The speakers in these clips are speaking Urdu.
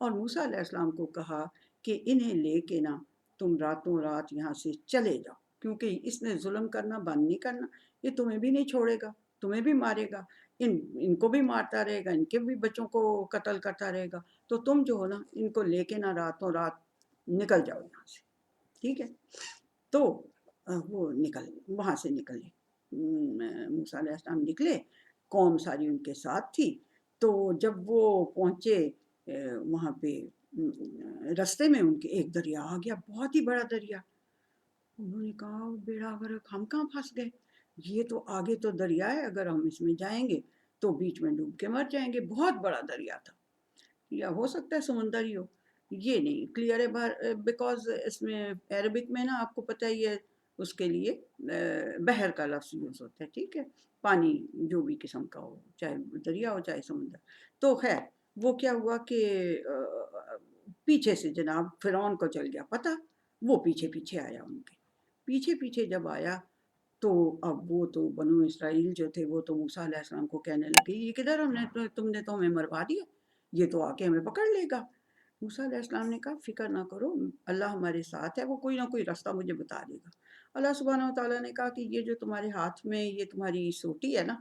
اور موسیٰ علیہ السلام کو کہا کہ انہیں لے کے نا تم راتوں رات یہاں سے چلے جاؤ، کیونکہ اس نے ظلم کرنا بند نہیں کرنا، یہ تمہیں بھی نہیں چھوڑے گا، تمہیں بھی مارے گا، ان کو بھی مارتا رہے گا، ان کے بھی بچوں کو قتل کرتا رہے گا، تو تم جو ہو نا ان کو لے کے نا راتوں رات نکل جاؤ یہاں سے، ٹھیک ہے۔ تو وہ وہاں سے نکلے، موسیٰ علیہ السلام نکلے، قوم ساری ان کے ساتھ تھی۔ تو جب وہ پہنچے وہاں پہ رستے میں ان کے ایک دریا آ گیا، بہت ہی بڑا دریا۔ انہوں نے کہا بیڑا غرق، ہم کہاں پھنس گئے، یہ تو آگے تو دریا ہے، اگر ہم اس میں جائیں گے تو بیچ میں ڈوب کے مر جائیں گے، بہت بڑا دریا تھا، یا ہو سکتا ہے سمندر ہی ہو، یہ نہیں کلیئر ہے، بیکاز اس میں عربک میں نا آپ کو پتہ ہی ہے اس کے لیے بحر کا لفظ یوز ہوتا ہے، ٹھیک ہے، پانی جو بھی قسم کا ہو، چاہے دریا ہو چاہے سمندر۔ تو خیر وہ کیا ہوا کہ پیچھے سے جناب فرعون کو چل گیا پتہ، وہ پیچھے پیچھے آیا، ان کے پیچھے پیچھے جب آیا تو اب وہ تو بنو اسرائیل جو تھے وہ تو موسیٰ علیہ السلام کو کہنے لگے یہ کدھر تم نے تو ہمیں مروا دیا، یہ تو آ کے ہمیں پکڑ لے گا۔ موسیٰ علیہ السلام نے کہا فکر نہ کرو، اللہ ہمارے ساتھ ہے، وہ کوئی نہ کوئی راستہ مجھے بتا دے گا۔ اللہ سبحانہ وتعالیٰ نے کہا کہ یہ جو تمہارے ہاتھ میں یہ تمہاری سوٹی ہے نا،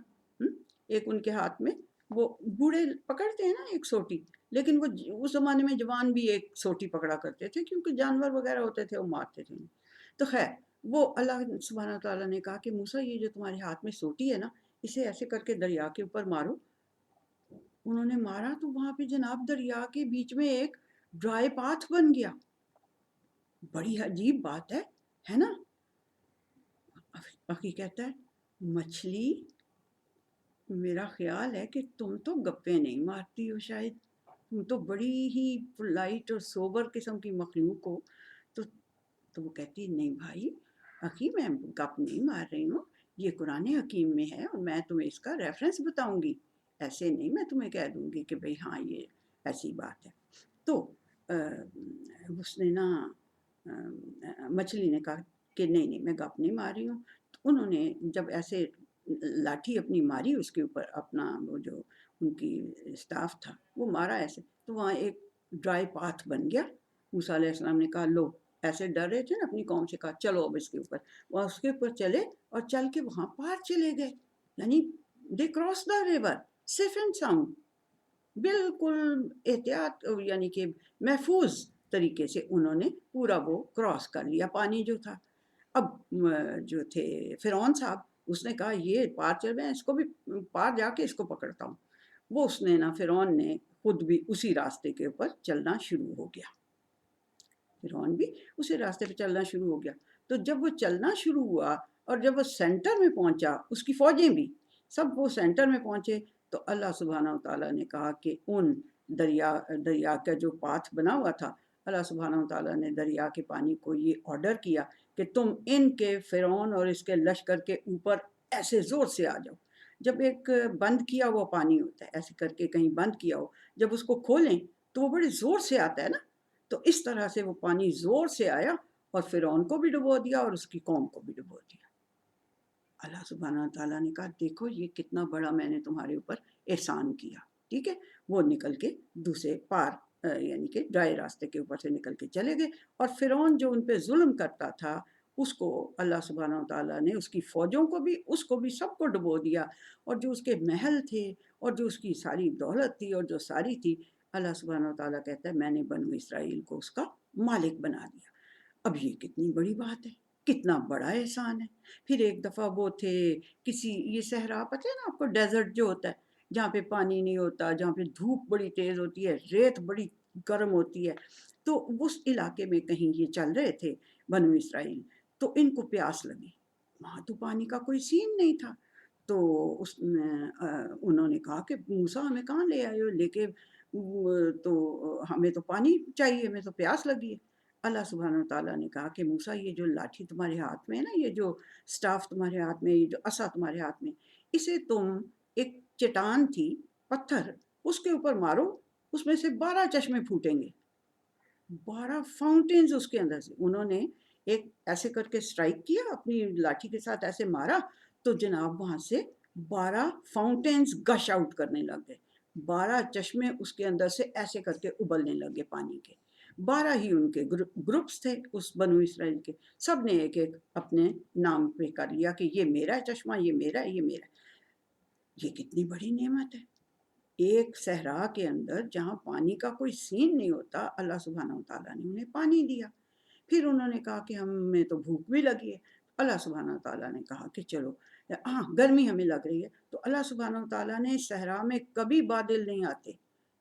ایک ان کے ہاتھ میں وہ بوڑھے پکڑتے ہیں نا ایک سوٹی، لیکن وہ اس زمانے میں جوان بھی ایک سوٹی پکڑا کرتے تھے کیونکہ جانور وغیرہ ہوتے تھے وہ مارتے تھے۔ تو خیر وہ اللہ سبحانہ تعالیٰ نے کہا کہ موسیٰ یہ جو تمہارے ہاتھ میں سوٹی ہے نا، اسے ایسے کر کے دریا کے اوپر مارو۔ انہوں نے مارا تو وہاں پہ جناب دریا کے بیچ میں ایک ڈرائی پاتھ بن گیا، بڑی عجیب بات ہے نا۔ اخی کہتا ہے مچھلی میرا خیال ہے کہ تم تو گپے نہیں مارتی ہو، شاید تم تو بڑی ہی پولائٹ اور سوبر قسم کی مخلوق ہو۔ تو وہ کہتی نہیں بھائی اخی میں گپ نہیں مار رہی ہوں، یہ قرآن حکیم میں ہے اور میں تمہیں اس کا ریفرنس بتاؤں گی، ایسے نہیں میں تمہیں کہہ دوں گی کہ بھئی ہاں یہ ایسی بات ہے۔ تو اس نے نا مچھلی نے کہا کہ نہیں میں گپ نہیں مار رہی ہوں۔ تو انہوں نے جب ایسے لاٹھی اپنی ماری اس کے اوپر، اپنا وہ جو ان کی اسٹاف تھا وہ مارا ایسے، تو وہاں ایک ڈرائی پاتھ بن گیا۔ موسیٰ علیہ السلام نے کہا لو، ایسے ڈر رہے تھے نا اپنی قوم سے، کہا چلو اب اس کے اوپر، وہ اس کے اوپر چلے اور چل کے وہاں پار چلے گئے، یعنی they cross the river safe and sound, بالکل احتیاط یعنی کہ محفوظ طریقے سے انہوں نے پورا وہ کراس کر لیا پانی جو تھا۔ اب جو تھے فرعون صاحب، اس نے کہا یہ پار چل رہے ہیں، اس کو بھی پار جا کے اس کو پکڑتا ہوں۔ وہ اس نے نا فرعون نے خود بھی اسی راستے کے اوپر چلنا شروع ہو گیا، فرعون بھی اسی راستے پہ چلنا شروع ہو گیا۔ تو جب وہ چلنا شروع ہوا اور جب وہ سینٹر میں پہنچا، اس کی فوجیں بھی سب وہ سینٹر میں پہنچے، تو اللہ سبحانہ وتعالیٰ نے کہا کہ ان دریا کا جو پاتھ بنا ہوا تھا، اللہ سبحانہ وتعالیٰ نے دریا کے پانی کو یہ آرڈر کیا کہ تم ان کے فرعون اور اس کے لشکر کے اوپر ایسے زور سے آ جاؤ۔ جب ایک بند کیا ہوا پانی ہوتا ہے، ایسے کر کے کہیں بند کیا ہو، جب اس کو کھولیں تو وہ بڑے زور سے آتا ہے نا، تو اس طرح سے وہ پانی زور سے آیا اور فرعون کو بھی ڈبو دیا اور اس کی قوم کو بھی ڈبو دیا۔ اللہ سبحانہ تعالیٰ نے کہا دیکھو یہ کتنا بڑا میں نے تمہارے اوپر احسان کیا، ٹھیک ہے۔ وہ نکل کے دوسرے پار یعنی کہ ڈرائی راستے کے اوپر سے نکل کے چلے گئے، اور فرعون جو ان پہ ظلم کرتا تھا اس کو اللہ سبحانہ تعالیٰ نے اس کی فوجوں کو بھی، اس کو بھی سب کو ڈبو دیا، اور جو اس کے محل تھے اور جو اس کی ساری دولت تھی اور جو ساری تھی، اللہ سبحانہ تعالیٰ کہتا ہے میں نے بنو اسرائیل کو اس کا مالک بنا دیا۔ اب یہ کتنی بڑی بات ہے، کتنا بڑا احسان ہے۔ پھر ایک دفعہ وہ تھے کسی، یہ صحرا پتہ ہے نا آپ کو، ڈیزرٹ جو ہوتا ہے جہاں پہ پانی نہیں ہوتا، جہاں پہ دھوپ بڑی تیز ہوتی ہے، ریت بڑی گرم ہوتی ہے، تو اس علاقے میں کہیں یہ چل رہے تھے بنو اسرائیل، تو ان کو پیاس لگی، وہاں تو پانی کا کوئی سین نہیں تھا۔ تو انہوں نے کہا کہ موسیٰ ہمیں کہاں لے آئے ہو لے کے، تو ہمیں تو پانی چاہیے، ہمیں تو پیاس لگی ہے۔ اللہ سبحانہ وتعالیٰ نے کہا کہ موسیٰ یہ جو لاٹھی تمہارے ہاتھ میں ہے نا، یہ جو سٹاف تمہارے ہاتھ میں، یہ جو عصا تمہارے ہاتھ میں، اسے تم ایک چٹان تھی پتھر، اس کے اوپر مارو، اس میں سے 12 چشمے پھوٹیں گے، 12 فاؤنٹینز اس کے اندر سے۔ انہوں نے ایک ایسے کر کے سٹرائک کیا اپنی لاٹھی کے ساتھ، ایسے مارا تو جناب وہاں سے 12 فاؤنٹینز گش آؤٹ کرنے لگ گئے، 12 چشمے اس کے اندر سے ایسے کر کے ابلنے لگے پانی کے. 12 ہی ان کے گروپس تھے اس بنو اسرائیل کے. سب نے ایک ایک اپنے نام پہ کر لیا کہ یہ میرا چشمہ، یہ میرا، یہ میرا. یہ کتنی بڑی نعمت ہے. ایک صحرا کے اندر جہاں پانی کا کوئی سین نہیں ہوتا، اللہ سبحانہ و تعالیٰ نے انہیں پانی دیا. پھر انہوں نے کہا کہ ہمیں تو بھوک بھی لگی ہے. اللہ سبحانہ و تعالیٰ نے کہا کہ چلو، ہاں گرمی ہمیں لگ رہی ہے، تو اللہ سبحانہ و تعالیٰ نے صحرا میں کبھی بادل نہیں آتے،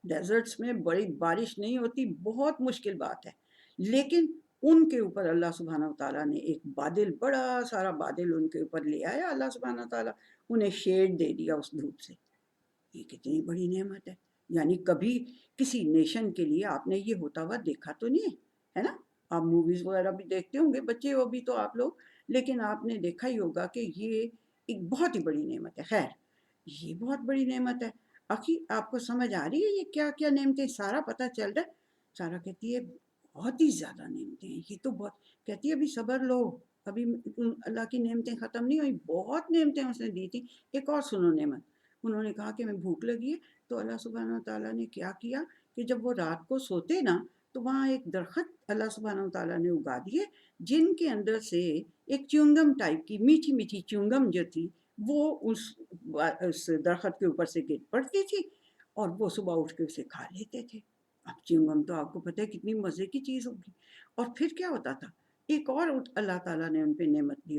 ڈیزرٹس میں بڑی بارش نہیں ہوتی، بہت مشکل بات ہے، لیکن ان کے اوپر اللہ سبحانہ و تعالیٰ نے ایک بادل، بڑا سارا بادل ان کے اوپر لے آیا اللہ سبحانہ و تعالیٰ، انہیں شیڈ دے دیا اس دھوپ سے. یہ کتنی بڑی نعمت ہے. یعنی کبھی کسی نیشن کے لیے آپ نے یہ ہوتا ہوا دیکھا تو نہیں ہے نا. آپ موویز وغیرہ بھی دیکھتے ہوں گے بچے ہو بھی تو آپ لوگ، لیکن آپ نے دیکھا ہی ہوگا کہ یہ ایک بہت ہی بڑی نعمت ہے. خیر، یہ بہت بڑی نعمت ہے. آخی آپ کو سمجھ آ رہی ہے یہ کیا کیا نعمتیں؟ سارا پتہ چل رہا ہے. سارا کہتی ہے بہت ہی زیادہ نعمتیں ہیں یہ تو. بہت کہتی ہے ابھی صبر لو، ابھی اللہ کی نعمتیں ختم نہیں ہوئی، بہت نعمتیں اس نے دی تھی. ایک اور سنو نعمت. انہوں نے کہا کہ ہمیں بھوک لگی ہے، تو اللہ سبحانہ و تعالیٰ نے کیا کیا کہ جب وہ رات کو سوتے نا تو وہاں ایک درخت اللہ سبحانہ و تعالیٰ نے اگا دیے، جن کے اندر سے ایک چیونگم ٹائپ کی میٹھی میٹھی چیونگم جو تھی وہ اس درخت کے اوپر سے گر پڑتی تھی، اور وہ صبح اٹھ کے اسے کھا لیتے تھے. اب چیونگم تو آپ کو پتہ ہے کتنی مزے کی چیز ہوگی. اور پھر کیا ہوتا تھا، ایک اور اللہ تعالیٰ نے ان پہ نعمت دی.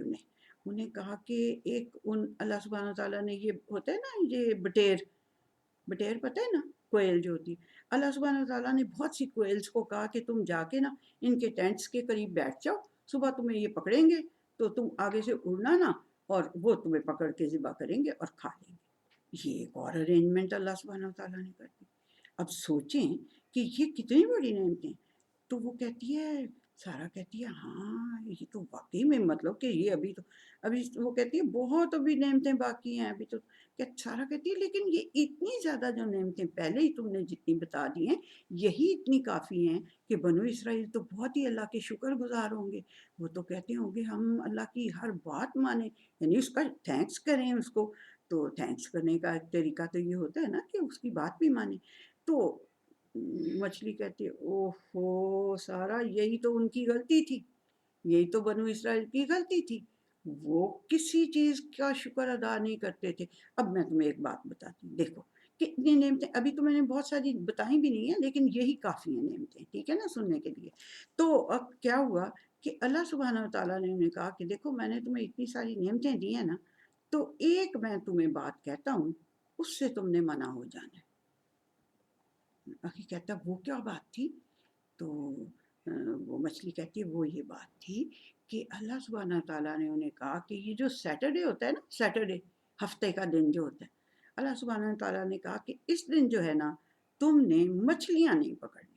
انہیں کہا کہ ایک اللہ سبحانہ تعالیٰ نے، یہ ہوتا ہے نا یہ بٹیر پتہ ہے نا، کوئل جو ہوتی ہے، اللہ سبحانہ تعالیٰ نے بہت سی کوئلز کو کہا کہ تم جا کے نا ان کے ٹینٹس کے قریب بیٹھ جاؤ، صبح تمہیں یہ پکڑیں گے تو تم آگے سے اڑنا نا، اور وہ تمہیں پکڑ کے ذبح کریں گے اور کھا لیں گے. یہ ایک اور ارینجمنٹ اللہ سبحانہ تعالیٰ نے کر دی. اب سوچیں کہ یہ کتنی بڑی نعمتیں. تو وہ کہتی ہے، سارا کہتی ہے ہاں یہ تو واقعی میں، مطلب کہ یہ ابھی وہ کہتی ہے بہت ابھی نعمتیں باقی ہیں ابھی تو. سارا کہتی ہے لیکن یہ اتنی زیادہ جو نعمتیں پہلے ہی تم نے جتنی بتا دی ہیں، یہی اتنی کافی ہیں کہ بنو اسرائیل تو بہت ہی اللہ کے شکر گزار ہوں گے. وہ تو کہتے ہوں گے ہم اللہ کی ہر بات مانیں، یعنی اس کا تھینکس کریں اس کو. تو تھینکس کرنے کا ایک طریقہ تو یہ ہوتا ہے نا کہ اس کی بات بھی مانیں. تو مچھلی کہتی ہے اوہو سارا، یہی تو ان کی غلطی تھی، یہی تو بنو اسرائیل کی غلطی تھی، وہ کسی چیز کا شکر ادا نہیں کرتے تھے. اب میں تمہیں ایک بات بتاتی ہوں، دیکھو کتنی نعمتیں، ابھی تو میں نے بہت ساری بتائی بھی نہیں ہیں لیکن یہی کافی ہیں نعمتیں، ٹھیک ہے نا سننے کے لیے. تو اب کیا ہوا کہ اللہ سبحانہ و تعالیٰ نے انہیں کہا کہ دیکھو میں نے تمہیں اتنی ساری نعمتیں دی ہیں نا، تو ایک میں تمہیں بات کہتا ہوں، اس سے تم نے منع ہو جانا ہے. آخر کہتا وہ کیا بات تھی؟ تو وہ مچھلی کہتی ہے وہ یہ بات تھی کہ اللہ سبحانہ تعالیٰ نے انہیں کہا کہ یہ جو سیٹرڈے ہوتا ہے نا، سیٹرڈے ہفتے کا دن جو ہوتا ہے، اللہ سبحانہ تعالیٰ نے کہا کہ اس دن جو ہے نا تم نے مچھلیاں نہیں پکڑنی.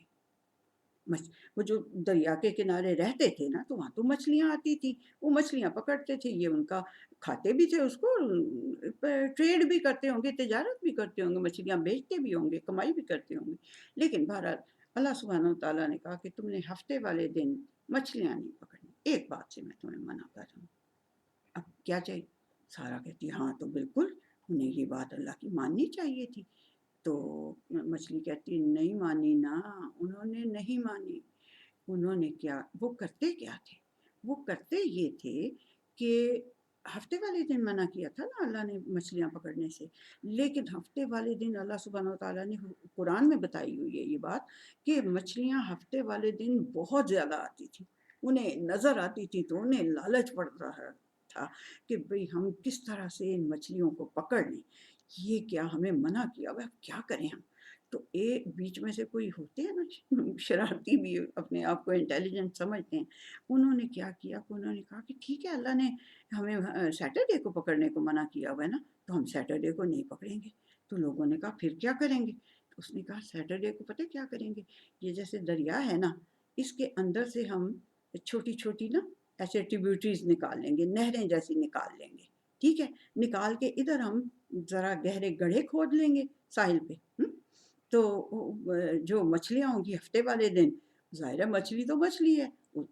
وہ جو دریا کے کنارے رہتے تھے نا تو وہاں تو مچھلیاں آتی تھی، وہ مچھلیاں پکڑتے تھے، یہ ان کا کھاتے بھی تھے اس کو، ٹریڈ بھی کرتے ہوں گے، تجارت بھی کرتے ہوں گے، مچھلیاں بیچتے بھی ہوں گے، کمائی بھی کرتے ہوں گے. لیکن بہرحال اللہ سبحانہ تعالیٰ نے کہا کہ تم نے ہفتے والے دن مچھلیاں نہیں پکڑنی، ایک بات سے میں تمہیں منع کر رہا ہوں. اب کیا چاہیے؟ سارا کہتی ہاں تو بالکل انہیں یہ بات اللہ کی ماننی چاہیے تھی. تو مچھلی کہتی نہیں مانی نا، انہوں نے نہیں مانی. انہوں نے کیا، وہ کرتے کیا تھے؟ وہ کرتے یہ تھے کہ ہفتے والے دن منع کیا تھا نا اللہ نے مچھلیاں پکڑنے سے، لیکن ہفتے والے دن اللہ سبحانہ تعالیٰ نے قرآن میں بتائی ہوئی ہے یہ بات کہ مچھلیاں ہفتے والے دن بہت زیادہ آتی تھی، انہیں نظر آتی تھی تو انہیں لالچ پڑ رہا تھا کہ بھئی ہم کس طرح سے ان مچھلیوں کو پکڑ لیں، یہ کیا ہمیں منع کیا ہوا، کیا کریں ہم. تو ایک بیچ میں سے کوئی ہوتے ہیں نا شرارتی بھی، اپنے آپ کو انٹیلیجنٹ سمجھتے ہیں، انہوں نے کیا کیا کہ انہوں نے کہا کہ ٹھیک ہے اللہ نے ہمیں سیٹرڈے کو پکڑنے کو منع کیا ہوا ہے نا، تو ہم سیٹرڈے کو نہیں پکڑیں گے. تو لوگوں نے کہا پھر کیا کریں گے؟ تو اس نے کہا سیٹرڈے کو پتہ کیا کریں گے، یہ جیسے دریا ہے نا، اس کے اندر سے ہم چھوٹی چھوٹی نا ایسے ٹریبیوٹریز نکال لیں گے، نہریں جیسی نکال لیں گے، ٹھیک ہے، نکال کے ادھر ہم ذرا گہرے گڑھے کھود لیں گے ساحل پہ. تو جو مچھلیاں ہوں گی ہفتے والے دن، ظاہر ہے مچھلی تو مچھلی ہے،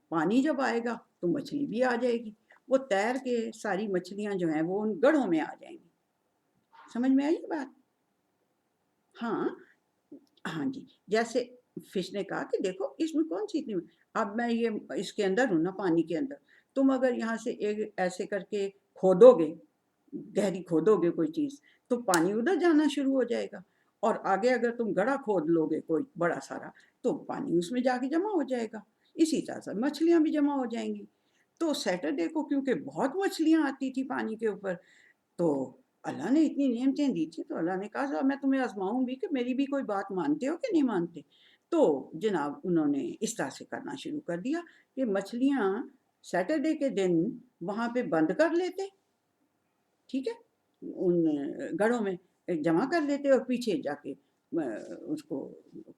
پانی جب آئے گا تو مچھلی بھی آ جائے گی، وہ تیر کے ساری مچھلیاں جو ہیں وہ ان گڑھوں میں آ جائیں گی. سمجھ میں آئی بات؟ ہاں ہاں جی، جیسے فش نے کہا کہ دیکھو اس میں کون سی اتنی، اب میں یہ اس کے اندر ہوں نا، پانی کے اندر، تم اگر یہاں سے ایک ایسے کر کے کھودو گے، گہری کھودو گے کوئی چیز، تو پانی ادھر جانا شروع ہو جائے گا، اور آگے اگر تم گڑھا کھود لو گے کوئی بڑا سارا، تو پانی اس میں جا کے جمع ہو جائے گا، اسی طرح سے مچھلیاں بھی جمع ہو جائیں گی۔ تو سیٹرڈے کو کیونکہ بہت مچھلیاں آتی تھی پانی کے اوپر، تو اللہ نے اتنی نعمتیں دی تھی، تو اللہ نے کہا میں تمہیں آزماؤں بھی کہ میری بھی کوئی بات مانتے ہو کہ نہیں مانتے۔ تو جناب انہوں نے اس طرح سے کرنا شروع کر دیا کہ مچھلیاں سیٹرڈے کے دن وہاں پہ بند کر لیتے، ٹھیک ہے، ان گڑھوں میں جمع کر لیتے، اور پیچھے جا کے اس کو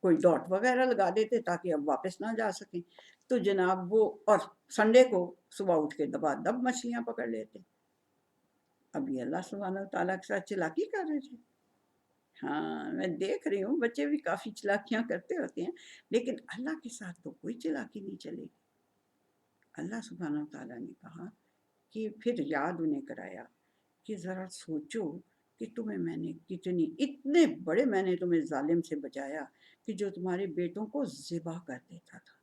کوئی ڈاٹ وغیرہ لگا دیتے تاکہ اب واپس نہ جا سکیں۔ تو جناب وہ، اور سنڈے کو صبح اٹھ کے دبا دب مچھلیاں پکڑ لیتے۔ اب یہ اللہ سبحانہ تعالیٰ کے ساتھ چلاکی کر رہے تھے۔ ہاں میں دیکھ رہی ہوں بچے بھی کافی چلاکیاں کرتے ہوتے ہیں، لیکن اللہ کے ساتھ تو کوئی چلاکی نہیں چلے گی۔ اللہ سبحانہ تعالیٰ نے کہا کہ پھر یاد انہیں کرایا کہ ذرا سوچو کہ تمہیں میں نے کتنی، اتنے بڑے میں نے تمہیں ظالم سے بچایا کہ جو تمہارے بیٹوں کو ذبح کر دیتا تھا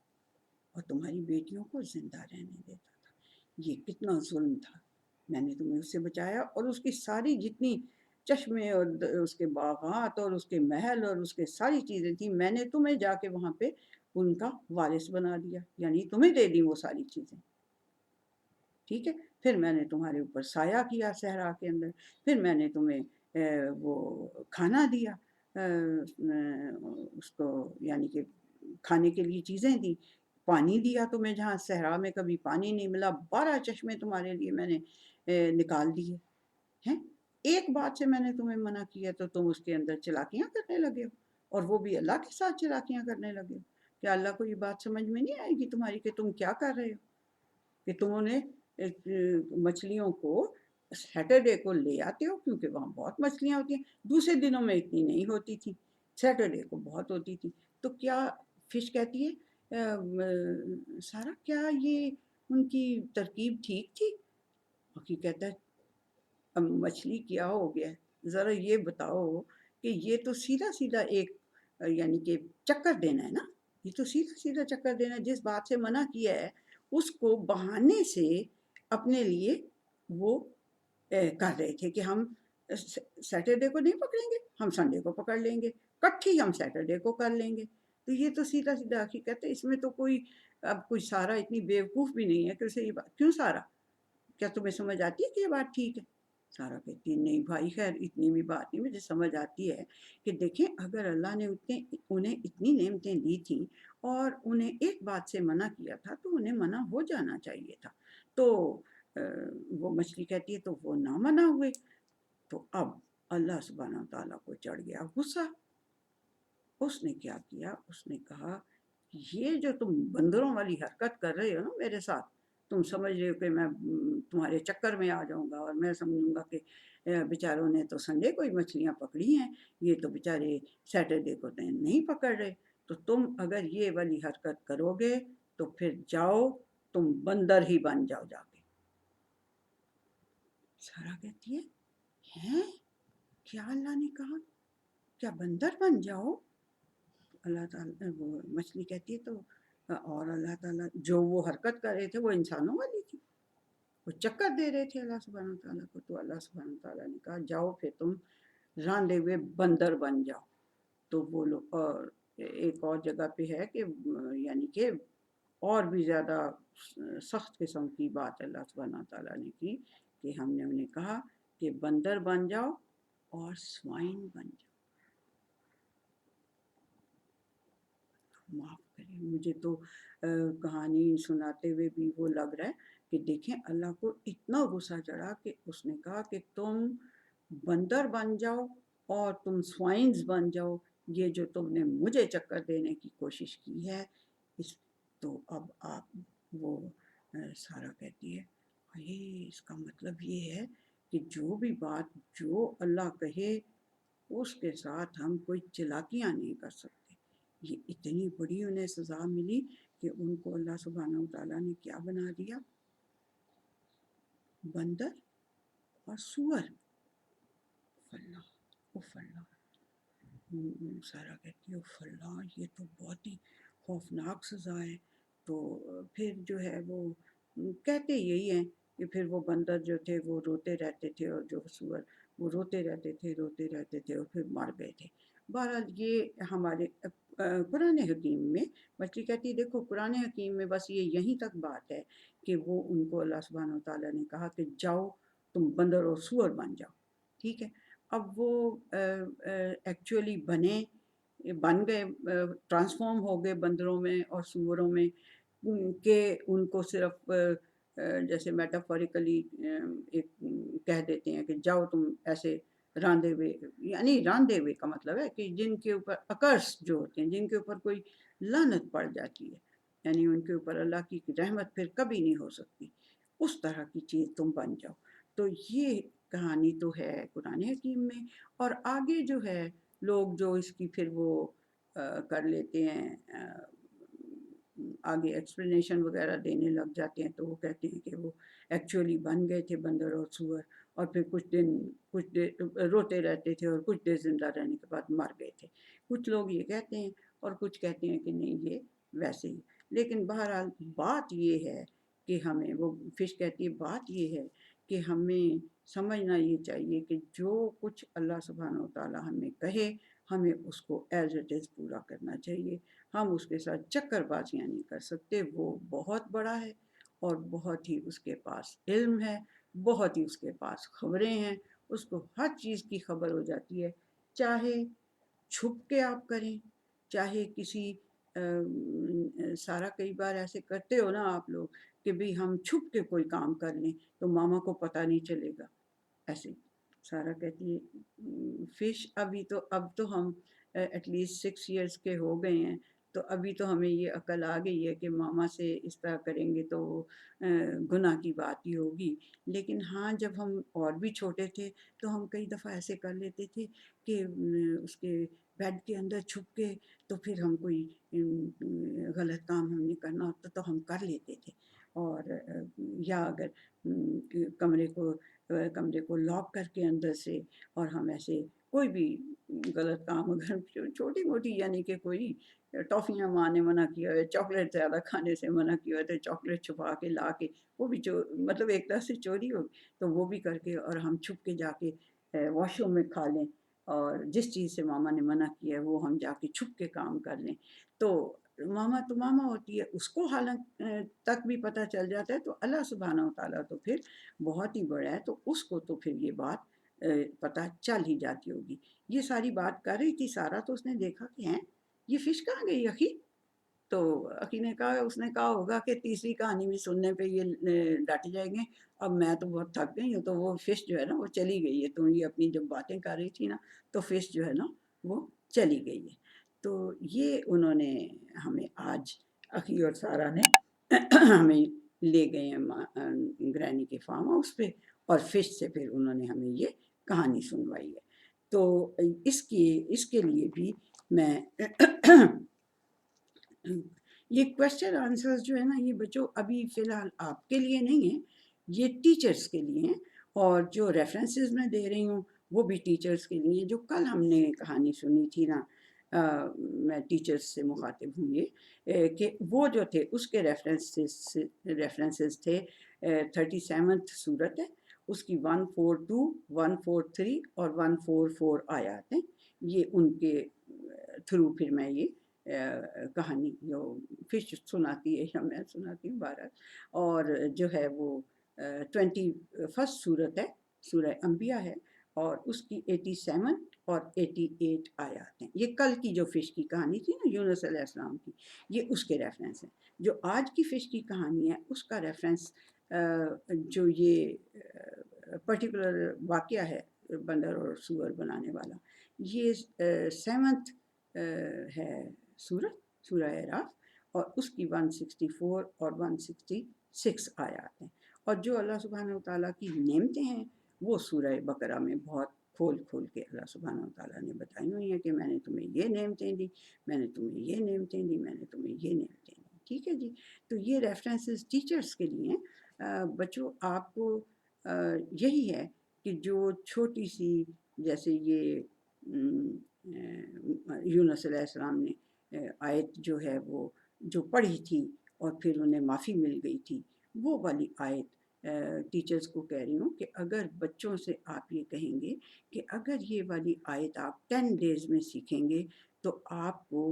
اور تمہاری بیٹیوں کو زندہ رہنے دیتا تھا، یہ کتنا ظلم تھا، میں نے تمہیں اس سے بچایا، اور اس کی ساری جتنی چشمے اور اس کے باغات اور اس کے محل اور اس کے ساری چیزیں تھیں، میں نے تمہیں جا کے وہاں پہ ان کا وارث بنا دیا، یعنی تمہیں دے دی وہ ساری چیزیں، ٹھیک ہے۔ پھر میں نے تمہارے اوپر سایہ کیا صحرا کے اندر، پھر میں نے تمہیں وہ کھانا دیا، اس کو یعنی کہ کھانے کے لیے چیزیں دی، پانی دیا تمہیں جہاں صحرا میں کبھی پانی نہیں ملا، 12 چشمے تمہارے لیے میں نے نکال دیے ہیں۔ ایک بات سے میں نے تمہیں منع کیا تو تم اس کے اندر چلاکیاں کرنے لگے ہو، اور وہ بھی اللہ کے ساتھ چلاکیاں کرنے لگے ہو۔ کیا اللہ کو یہ بات سمجھ میں نہیں آئے گی تمہاری کہ تم کیا کر رہے ہو، کہ تم نے مچھلیوں کو سیٹرڈے کو لے آتے ہو کیونکہ وہاں بہت مچھلیاں ہوتی ہیں، دوسرے دنوں میں اتنی نہیں ہوتی تھی، سیٹرڈے کو بہت ہوتی تھی۔ تو کیا فش کہتی ہے سارا کیا یہ ان کی ترکیب ٹھیک تھی؟ باقی کہتا ہے اب مچھلی کیا ہو گیا، ذرا یہ بتاؤ کہ یہ تو سیدھا سیدھا ایک یعنی کہ چکر دینا ہے نا، یہ تو سیدھا سیدھا چکر دینا ہے، جس بات سے منع کیا ہے اس کو بہانے سے اپنے لیے وہ کر رہے تھے کہ ہم سیٹرڈے کو نہیں پکڑیں گے، ہم سنڈے کو پکڑ لیں گے، کٹھی ہم سیٹرڈے کو کر لیں گے۔ تو یہ تو سیدھا سیدھا حقیقت ہے، اس میں تو کوئی اب کوئی سارا اتنی بیوقوف بھی نہیں ہے کہ اسے یہ بات کیوں سارا، کیا تمہیں سمجھ آتی ہے کہ یہ بات ٹھیک ہے؟ سارا کہتی ہے نہیں بھائی خیر اتنی بھی بات نہیں، مجھے سمجھ آتی ہے کہ دیکھیں اگر اللہ نے انہیں اتنی نعمتیں دی تھیں اور انہیں ایک بات سے منع کیا تھا تو انہیں منع ہو جانا چاہیے تھا۔ تو وہ مچھلی کہتی ہے تو وہ نہ منع ہوئے، تو اب اللہ سبحانہ تعالیٰ کو چڑھ گیا غصہ۔ اس نے کیا کیا، اس نے کہا یہ جو تم بندروں والی حرکت کر رہے ہو نا میرے ساتھ، تم سمجھ رہے ہو کہ میں تمہارے چکر میں آ جاؤں گا اور میں سمجھوں گا کہ بیچاروں نے تو سنڈے کو ہی مچھلیاں پکڑی ہیں، یہ تو بیچارے سیٹرڈے کو نہیں پکڑ رہے، تو تم اگر یہ والی حرکت کرو گے تو پھر جاؤ تم بندر ہی بن جاؤ جا کے۔ سارا کہتی ہے کیا اللہ نے کہا، کیا بندر بن جاؤ؟ اللہ تعالیٰ وہ مچھلی کہتی ہے تو اور اللہ تعالیٰ جو وہ حرکت کر رہے تھے وہ انسانوں والی تھی، وہ چکر دے رہے تھے اللہ سبحانہ تعالیٰ کو، تو اللہ سبحانہ تعالیٰ نے کہا جاؤ پھر تم راندے ہوئے بندر بن جاؤ۔ تو وہ لوگ، اور ایک اور جگہ پہ ہے کہ یعنی کہ اور بھی زیادہ سخت قسم کی بات اللہ سبحانہ تعالیٰ نے کی کہ ہم نے انہیں کہا کہ بندر بن جاؤ اور سوائن بن جاؤ۔ معاف کریں مجھے تو کہانی سناتے ہوئے بھی وہ لگ رہا ہے کہ دیکھیں اللہ کو اتنا غصہ چڑھا کہ اس نے کہا کہ تم بندر بن جاؤ اور تم سوائنز بن جاؤ، یہ جو تم نے مجھے چکر دینے کی کوشش کی ہے اس، تو اب آپ وہ سارا کہتی ہے اس کا مطلب یہ ہے کہ جو بھی بات جو اللہ کہے اس کے ساتھ ہم کوئی چلاکیاں نہیں کر سکتے۔ یہ اتنی بڑی انہیں سزا ملی کہ ان کو اللہ سبحانہ وتعالیٰ نے کیا بنا دیا، بندر اور سور۔ اللہ سارا کہتی ہے فلاں یہ تو بہت ہی خوفناک سزا ہے. تو پھر جو ہے وہ کہتے یہی ہیں کہ پھر وہ بندر جو تھے وہ روتے رہتے تھے اور جو سور وہ روتے رہتے تھے اور پھر مر گئے تھے. بہرحال یہ ہمارے قرآن حکیم میں مچھلی کہتی ہے دیکھو قرآن حکیم میں بس یہ یہیں تک بات ہے کہ وہ ان کو اللہ سبحانہ و تعالیٰ نے کہا کہ جاؤ تم بندر اور سور بن جاؤ. ٹھیک ہے. اب وہ ایکچولی بن گئے ٹرانسفارم ہو گئے بندروں میں اور سوروں میں کہ ان کو صرف جیسے میٹافوریکلی ایک کہہ دیتے ہیں کہ جاؤ تم ایسے راندے ہوئے. یعنی راندے ہوئے کا مطلب ہے کہ جن کے اوپر اکرس جو ہوتے ہیں جن کے اوپر کوئی لعنت پڑ جاتی ہے یعنی ان کے اوپر اللہ کی رحمت پھر کبھی نہیں ہو سکتی اس طرح کی چیز تم بن جاؤ. تو یہ کہانی تو ہے قرآن حکیم میں. اور آگے جو ہے لوگ جو اس کی پھر وہ کر لیتے ہیں آگے ایکسپلینیشن وغیرہ دینے لگ جاتے ہیں تو وہ کہتے ہیں کہ وہ ایکچولی بن گئے تھے بندر اور سور اور پھر کچھ دیر روتے رہتے تھے اور کچھ دیر زندہ رہنے کے بعد مر گئے تھے. کچھ لوگ یہ کہتے ہیں اور کچھ کہتے ہیں کہ نہیں یہ ویسے ہی. لیکن بہرحال بات یہ ہے کہ ہمیں وہ فش کہتی ہے بات یہ ہے کہ ہمیں سمجھنا یہ چاہیے کہ جو کچھ اللہ سبحانہ و تعالیٰ ہمیں کہے ہمیں اس کو ایز اٹ از پورا کرنا چاہیے. ہم اس کے ساتھ چکر بازیاں نہیں کر سکتے. وہ بہت بڑا ہے اور بہت ہی اس کے پاس علم ہے بہت ہی اس کے پاس خبریں ہیں. اس کو ہر چیز کی خبر ہو جاتی ہے چاہے چھپ کے آپ کریں چاہے کسی سارا کئی بار ایسے کرتے ہو نا آپ لوگ کہ بھی ہم چھپ کے کوئی کام کر لیں تو ماما کو پتہ نہیں چلے گا. ایسے سارا کہتی ہے فش اب تو ہم ایٹ لیسٹ 6 ایئرس کے ہو گئے ہیں تو ابھی تو ہمیں یہ عقل آ گئی ہے کہ ماما سے اس طرح کریں گے تو گناہ کی بات ہی ہوگی. لیکن ہاں جب ہم اور بھی چھوٹے تھے تو ہم کئی دفعہ ایسے کر لیتے تھے کہ اس کے بیڈ کے اندر چھپ کے تو پھر ہم کوئی غلط کام ہم نے کرنا ہوتا تو ہم کر لیتے تھے. اور یا اگر کمرے کو لاک کر کے اندر سے اور ہم ایسے کوئی بھی غلط کام اگر چھوٹی موٹی یعنی کہ کوئی ٹافیاں ماں نے منع کیا ہے چاکلیٹ زیادہ کھانے سے منع کیا ہے تو چاکلیٹ چھپا کے لا کے وہ بھی مطلب ایک طرح سے چوری ہو تو وہ بھی کر کے اور ہم چھپ کے جا کے واش روم میں کھا لیں اور جس چیز سے ماما نے منع کیا ہے وہ ہم جا کے چھپ کے کام کر لیں. تو ماما ہوتی ہے اس کو حالانکہ تک بھی پتہ چل جاتا ہے تو اللہ سبحانہ و تعالیٰ تو پھر بہت ہی بڑا ہے تو اس کو تو پھر یہ بات پتہ چل ہی جاتی ہوگی. یہ ساری بات کر رہی تھی سارا تو اس نے دیکھا کہ ہیں یہ فش کہاں گئی اخی. تو اخی نے کہا اس نے کہا ہوگا کہ تیسری کہانی بھی سننے پہ یہ ڈٹ جائیں گے اب میں تو بہت تھک گئی ہوں تو وہ فش جو ہے نا وہ چلی گئی ہے. تو یہ اپنی جب باتیں کر رہی تھی نا تو فش جو ہے نا وہ چلی گئی ہے. تو یہ انہوں نے ہمیں آج اخی اور سارا نے ہمیں لے گئے ہیں گرینی کے فارم ہاؤس پہ اور فش سے پھر انہوں نے ہمیں یہ کہانی سنوائی ہے. تو اس کے لیے بھی میں یہ کویسچن آنسرز جو ہے نا یہ بچوں ابھی فی الحال آپ کے لیے نہیں ہیں یہ ٹیچرز کے لیے ہیں اور جو ریفرنسز میں دے رہی ہوں وہ بھی ٹیچرز کے لیے. جو کل ہم نے کہانی سنی تھی نا میں ٹیچرز سے مخاطب ہوں یہ کہ وہ جو تھے اس کے ریفرنسز تھے 37 سورت ہے اس کی 142 143 اور 144 آیات ہیں. یہ ان کے تھرو پھر میں یہ کہانی جو فش سناتی ہے یا میں سناتی ہوں بہرحال. اور جو ہے وہ 21 سورت ہے سورہ انبیاء ہے اور اس کی 87 اور 88 آیات ہیں. یہ کل کی جو فش کی کہانی تھی نا یونس علیہ السلام کی یہ اس کے ریفرنس ہیں. جو آج کی فش کی کہانی ہے اس کا ریفرنس جو یہ پرٹیکولر واقعہ ہے بندر اور سور بنانے والا یہ 7th ہے سورہ اعراف اور اس کی 164 اور 166 آیات ہیں. اور جو اللہ سبحانہ و تعالیٰ کی نعمتیں ہیں وہ سورہ بقرہ میں بہت کھول کے اللہ سبحانہ و تعالیٰ نے بتائی ہوئی ہیں کہ میں نے تمہیں یہ نعمتیں دی میں نے تمہیں یہ نعمتیں دی میں نے تمہیں یہ نعمتیں دی. ٹھیک ہے جی. تو یہ ریفرنسز ٹیچرز کے لیے ہیں. بچوں آپ کو یہی ہے کہ جو چھوٹی سی جیسے یہ یونس علیہ السلام نے آیت جو ہے وہ جو پڑھی تھی اور پھر انہیں معافی مل گئی تھی، وہ والی آیت ٹیچرز کو کہہ رہی ہوں کہ اگر بچوں سے آپ یہ کہیں گے کہ اگر یہ والی آیت آپ 10 ڈیز میں سیکھیں گے تو آپ کو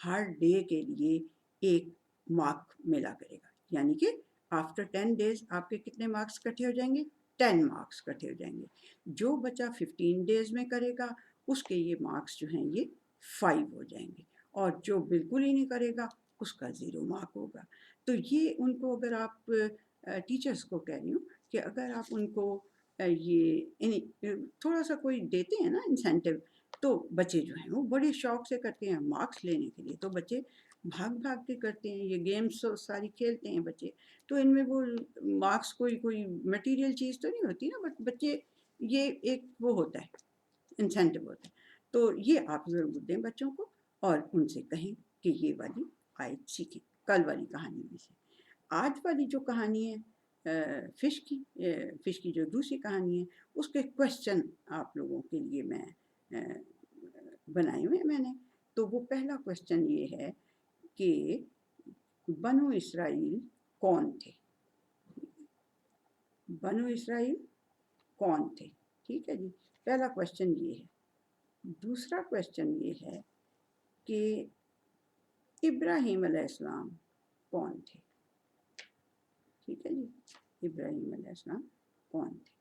ہر ڈے کے لیے ایک مارک ملا کرے گا، یعنی کہ آفٹر 10 ڈیز آپ کے کتنے مارکس کٹھے ہو جائیں گے؟ 10 مارکس کٹھے ہو جائیں گے۔ جو بچہ 15 ڈیز میں کرے گا اس کے یہ مارکس جو ہیں یہ 5 ہو جائیں گے، اور جو بالکل ہی نہیں کرے گا اس کا 0 مارک ہوگا۔ تو یہ ان کو اگر آپ ٹیچرز کو کہہ رہی ہوں کہ اگر آپ ان کو یہ تھوڑا سا کوئی دیتے ہیں نا انسینٹیو، تو بچے جو ہیں وہ بڑے شوق سے کرتے ہیں مارکس لینے کے لیے، تو بچے بھاگ بھاگ کے کرتے ہیں، یہ گیمز ساری کھیلتے ہیں بچے، تو ان میں وہ مارکس کوئی مٹیریل چیز تو نہیں ہوتی نا، بٹ بچے یہ ایک وہ ہوتا ہے انسینٹیو ہوتا ہے، تو یہ آپ ضرور دیں بچوں کو اور ان سے کہیں کہ یہ والی آیت سیکھیں کل والی کہانی میں سے۔ آج والی جو کہانی ہے فش کی جو دوسری کہانی ہے، اس کے کویشچن آپ لوگوں کے لیے میں بنائے ہوئے میں نے۔ تو وہ پہلا کویشچن یہ ہے کہ بنو اسرائیل کون تھے؟ بنو اسرائیل کون تھے؟ ٹھیک ہے جی، پہلا کویشچن یہ ہے۔ دوسرا کویشچن یہ ہے کہ ابراہیم علیہ السلام کون تھے؟ ٹھیک ہے جی، ابراہیم علیہ السلام کون تھے؟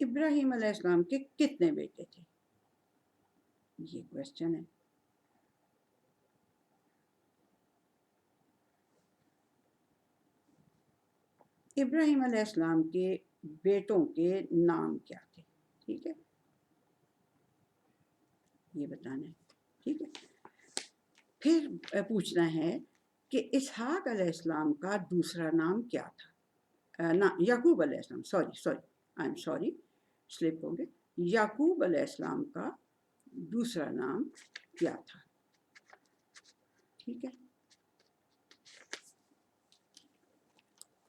ابراہیم علیہ السلام کے کتنے بیٹے تھے؟ یہ کویشچن ہے۔ ابراہیم علیہ السلام کے بیٹوں کے نام کیا تھے؟ ٹھیک ہے، یہ بتانا ہے۔ ٹھیک ہے، پھر پوچھنا ہے کہ اسحاق علیہ السلام کا دوسرا نام کیا تھا؟ یعقوب علیہ السلام، سوری سلپ ہو گئے، یعقوب علیہ السلام کا دوسرا نام کیا تھا؟ ٹھیک ہے،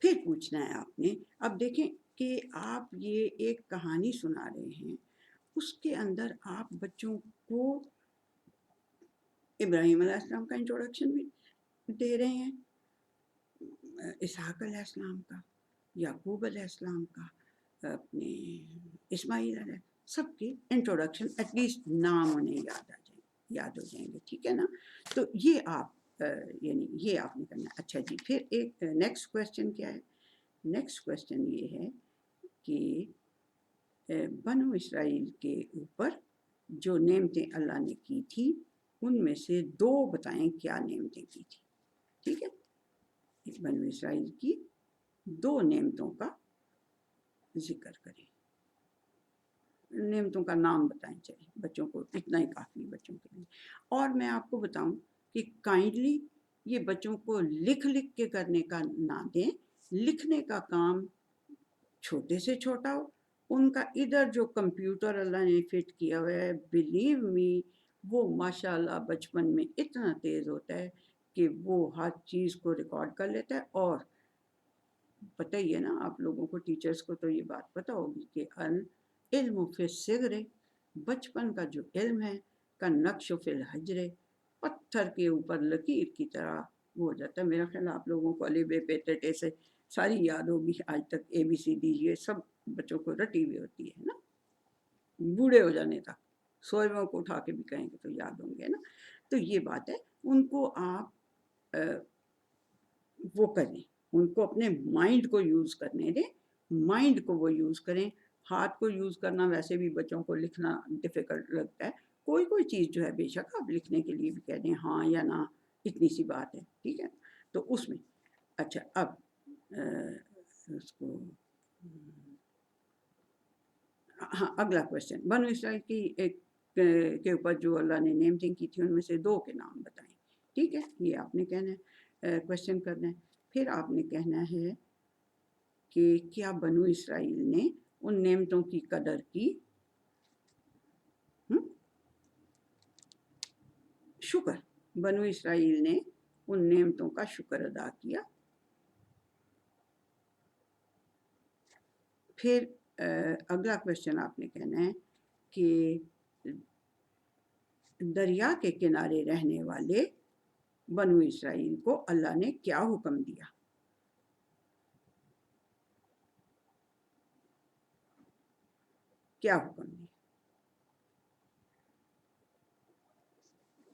پھر پوچھنا ہے آپ نے، اب دیکھیں کہ آپ یہ ایک کہانی سنا رہے ہیں، اس کے اندر آپ بچوں کو ابراہیم علیہ السلام کا انٹروڈکشن بھی دے رہے ہیں، اسحاق علیہ السلام کا، یعقوب علیہ السلام کا، اپنے اسماعیل علیہ، سب کی انٹروڈکشن ایٹ لیسٹ نام انہیں یاد ہو جائیں گے۔ ٹھیک ہے نا، تو یہ آپ یعنی یہ آپ نے کرنا ہے۔ اچھا جی، پھر ایک نیکسٹ کویشچن کیا ہے؟ نیکسٹ کویشچن یہ ہے کہ بنو اسرائیل کے اوپر جو نعمتیں اللہ نے کی تھی ان میں سے 2 بتائیں کیا نعمتیں کی تھی۔ ٹھیک ہے، بنو اسرائیل کی 2 نعمتوں کا ذکر کریں، نعمتوں کا نام بتائیں، چلیں بچوں کو اتنا ہی کافی بچوں کے لیے۔ اور میں آپ کو بتاؤں کہ کائنڈلی یہ بچوں کو لکھ کے کرنے کا نہ دیں، لکھنے کا کام چھوٹے سے چھوٹا ہو، ان کا ادھر جو کمپیوٹر اللہ نے فٹ کیا ہوا ہے، بلیو می وہ ماشاء اللہ بچپن میں اتنا تیز ہوتا ہے کہ وہ ہر چیز کو ریکارڈ کر لیتا ہے، اور پتہ ہی ہے نا آپ لوگوں کو ٹیچرز کو تو یہ بات پتہ ہوگی کہ علم فی الصغر، بچپن کا جو علم ہے، کا نقش فی الحجر، پتھر کے اوپر لکیر کی طرح وہ ہو جاتا ہے۔ میرا خیال آپ لوگوں کو الف ب پ ت ٹ سے ساری یاد ہوگی آج تک، اے بی سی ڈی یہ سب بچوں کو رٹی ہوئی ہوتی ہے نا، بوڑھے ہو جانے تک 100 کو اٹھا کے بھی کہیں گے تو یاد ہوں گے نا۔ تو یہ بات ہے، ان کو آپ وہ کریں، ان کو اپنے مائنڈ کو یوز کرنے دیں، مائنڈ کو وہ یوز کریں۔ ہاتھ کو یوز کرنا ویسے بھی بچوں کو لکھنا ڈیفیکلٹ لگتا ہے، کوئی چیز جو ہے بے شک آپ لکھنے کے لیے بھی کہہ دیں ہاں یا نہ، اتنی سی بات ہے۔ ٹھیک ہے، تو اس میں اچھا اب اس کو ہاں اگلا کویشچن، بنو اسرائیل کی ایک کے اوپر جو اللہ نے نعمتیں کی تھی ان میں سے 2 کے نام بتائیں۔ ٹھیک ہے، یہ آپ نے کہنا ہے، کویشچن کرنا ہے۔ پھر آپ نے کہنا ہے کہ کیا بنو اسرائیل نے ان نعمتوں کی قدر کی؟ شکر، بنو اسرائیل نے ان نعمتوں کا شکر ادا کیا۔ پھر اگلا کویشچن آپ نے کہنا ہے کہ دریا کے کنارے رہنے والے بنو اسرائیل کو اللہ نے کیا حکم دیا؟ کیا حکم دیا؟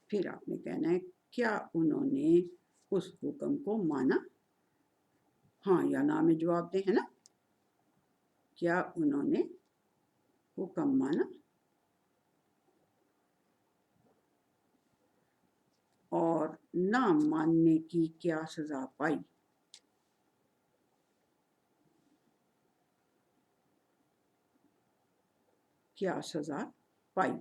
پھر آپ نے کہنا ہے کیا انہوں نے اس حکم کو مانا؟ ہاں یا نا میں جواب دیں، ہے نا؟ کیا انہوں نے حکم مانا اور نہ ماننے کی کیا سزا پائی؟ کیا سزا پائی؟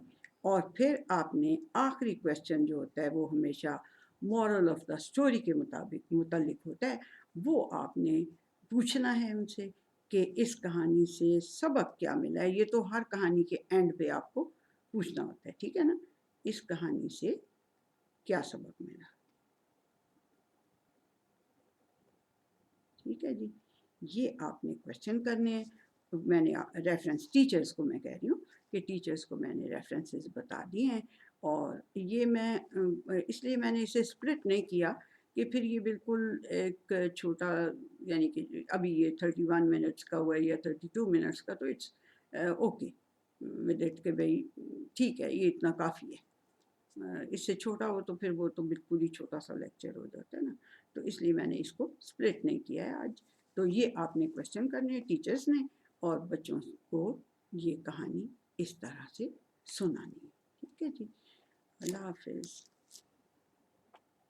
اور پھر آپ نے آخری کویسچن جو ہوتا ہے وہ ہمیشہ مورل آف دا اسٹوری کے متعلق ہوتا ہے، وہ آپ نے پوچھنا ہے ان سے کہ اس کہانی سے سبق کیا ملا ہے۔ یہ تو ہر کہانی کے اینڈ پہ آپ کو پوچھنا ہوتا ہے، ٹھیک ہے نا؟ اس کہانی سے کیا سبق ملا؟ ٹھیک ہے جی، یہ آپ نے کویسچن کرنے ہیں۔ میں نے ریفرنس ٹیچرز کو میں کہہ رہی ہوں کہ ٹیچرز کو میں نے ریفرنسز بتا دیے ہیں، اور یہ میں اس لیے میں نے اسے سپلٹ نہیں کیا کہ پھر یہ بالکل ایک چھوٹا، یعنی کہ ابھی یہ 31 منٹس کا ہوا ہے یا 32 منٹس کا، تو اٹس اوکے ود اٹ کہ بھائی ٹھیک ہے یہ اتنا کافی ہے۔ اس سے چھوٹا ہو تو پھر وہ تو بالکل ہی چھوٹا سا لیکچر ہو جاتا ہے نا، تو اس لیے میں نے اس کو سپلٹ نہیں کیا ہے آج۔ تو یہ آپ نے کویسچن کرنے ہیں ٹیچرز نے، اور بچوں کو یہ کہانی اس طرح سے سنانی ہے۔ ٹھیک ہے جی، اللہ حافظ۔